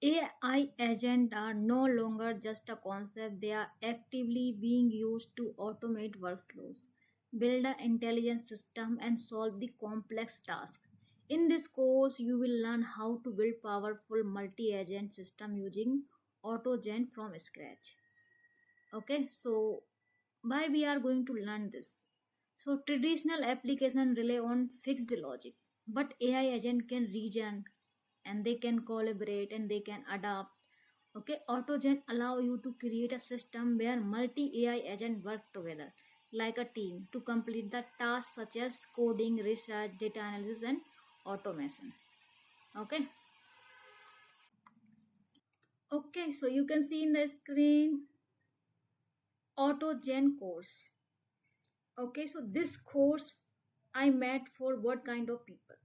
AI agents are no longer just a concept, they are actively being used to automate workflows, build an intelligent system, and solve the complex tasks. In this course, you will learn how to build powerful multi-agent system using AutoGen from scratch. Okay, so why we are going to learn this? So traditional application rely on fixed logic, but AI agent can reason and they can collaborate and they can adapt. Okay, AutoGen allow you to create a system where multi AI agent work together like a team to complete the tasks such as coding, research, data analysis, and automation. Okay. Okay, so you can see in the screen AutoGen course. Okay, so this course I made for what kind of people?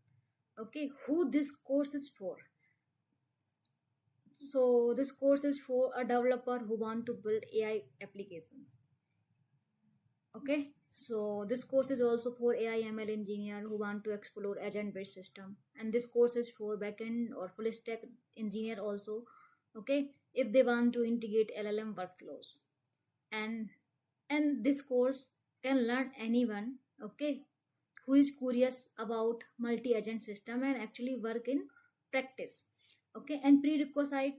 Okay, who this course is for? So this course is for a developer who want to build AI applications. Okay, so this course is also for AI ML engineer who want to explore agent based system, and this course is for backend or full stack engineer also. Okay, if they want to integrate LLM workflows, and this course can learn anyone. Okay, who is curious about multi-agent system and actually work in practice. Okay, and prerequisite,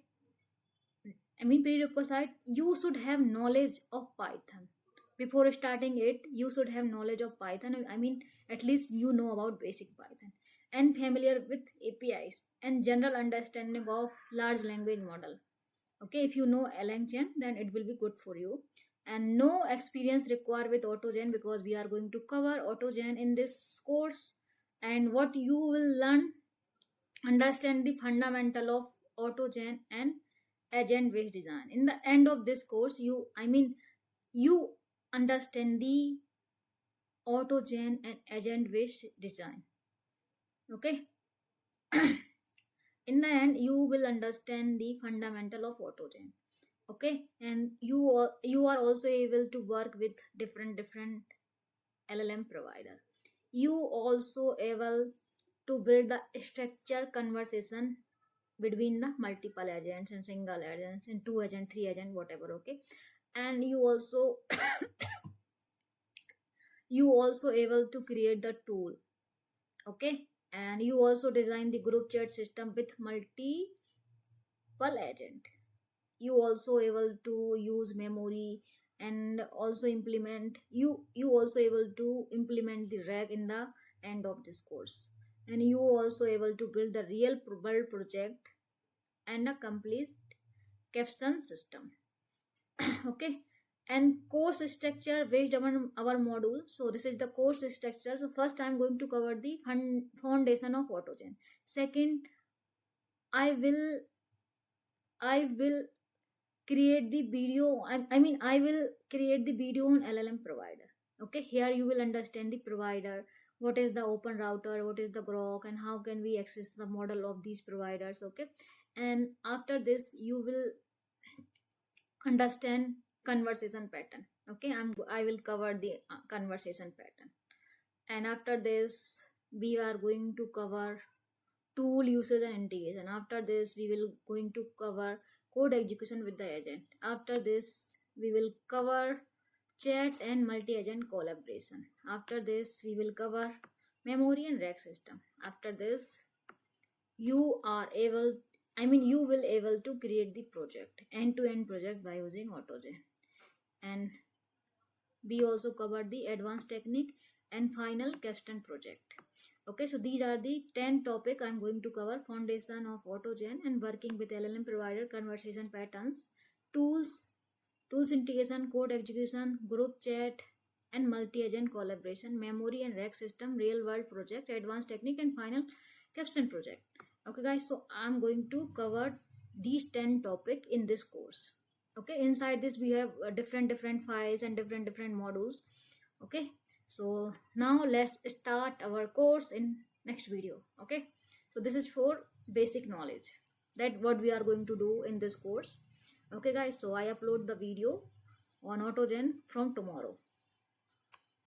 you should have knowledge of Python. Before starting it, you should have knowledge of Python. At least you know about basic Python and familiar with APIs and general understanding of large language model. Okay, if you know LLM, then it will be good for you. And no experience required with AutoGen because we are going to cover AutoGen in this course. And what you will learn, understand the fundamental of AutoGen and agent based design. In the end of this course, you understand the AutoGen and agent based design. Okay. In the end, you will understand the fundamental of AutoGen. Okay, and you are also able to work with different LLM provider. You also able to build the structure conversation between the multiple agents and single agents and two agent, three agent, whatever. Okay, and you also you also able to create the tool. Okay, and you also design the group chat system with multiple agent. You also able to use memory and also you also able to implement the rag in the end of this course, and you also able to build the real world project and a complete capstone system. Okay, and course structure based on our module. So this is the course structure. So first I'm going to cover the foundation of AutoGen. Second, I will create the video. I will create the video on LLM provider. Okay, here you will understand the provider, what is the open router, what is the grok, and how can we access the model of these providers. Okay, and after this you will understand conversation pattern. Okay, I will cover the conversation pattern, and after this we are going to cover tool usage and integration. After this we will going to cover code execution with the agent. After this we will cover chat and multi-agent collaboration. After this we will cover memory and rack system. After this you are able you will able to create the project, end-to-end project by using AutoGen. And we also covered the advanced technique and final capstone project. Okay, so these are the 10 topic I'm going to cover: foundation of AutoGen and working with LLM provider, conversation patterns, tools integration, code execution, group chat and multi-agent collaboration, memory and rack system, real world project, advanced technique, and final capstone project. Okay guys, so I'm going to cover these 10 topic in this course. Okay, inside this we have different files and different modules. Okay, so now let's start our course in next video. Okay, so this is for basic knowledge, that what we are going to do in this course. Okay guys, so I upload the video on AutoGen from tomorrow.